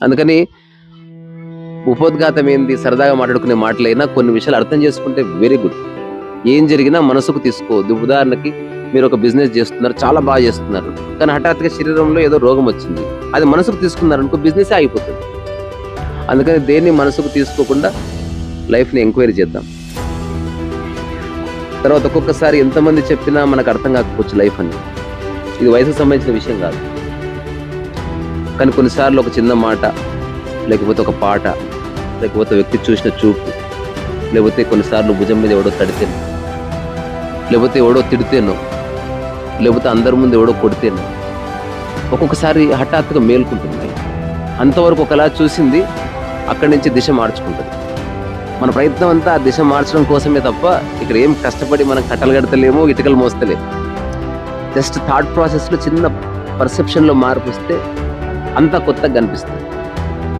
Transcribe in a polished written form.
అందుకని ఉపోద్ఘాతం ఏంది, సరదాగా మాట్లాడుకునే మాటలైనా కొన్ని విషయాలు అర్థం చేసుకుంటే వెరీ గుడ్. ఏం జరిగినా మనసుకు తీసుకోవద్దు. ఉదాహరణకి మీరు ఒక బిజినెస్ చేస్తున్నారు, చాలా బాగా చేస్తున్నారు, కానీ హఠాత్తుగా శరీరంలో ఏదో రోగం వచ్చింది, అది మనసుకు తీసుకున్నారనుకో బిజినెస్ అయిపోతుంది. అందుకని దేన్ని మనసుకు తీసుకోకుండా లైఫ్ని ఎంక్వైరీ చేద్దాం. తర్వాత ఒక్కొక్కసారి ఎంతమంది చెప్పినా మనకు అర్థం కాకపోవచ్చు లైఫ్ అని. ఇది వయసుకు సంబంధించిన విషయం కాదు, కానీ కొన్నిసార్లు ఒక చిన్న మాట, లేకపోతే ఒక పాట, లేకపోతే వ్యక్తి చూసిన చూపు, లేకపోతే కొన్నిసార్లు భుజం మీద ఎవడో తడితేనో, లేకపోతే ఎవడో తిడితేనో, లేకపోతే అందరి ముందు ఎవడో కొడితేనో ఒక్కొక్కసారి హఠాత్తుగా మేల్కుంటుంది. అంతవరకు ఒకలా చూసింది అక్కడి నుంచి దిశ మార్చుకుంటుంది. మన ప్రయత్నం అంతా ఆ దిశ మార్చడం కోసమే తప్ప ఇక్కడ ఏం కష్టపడి మనం కట్టలు కడతలేమో, ఇటుకలు మోస్తలేము. జస్ట్ థాట్ ప్రాసెస్లో చిన్న పర్సెప్షన్లో మార్పు వస్తే అంతా కొత్తగా కనిపిస్తుంది.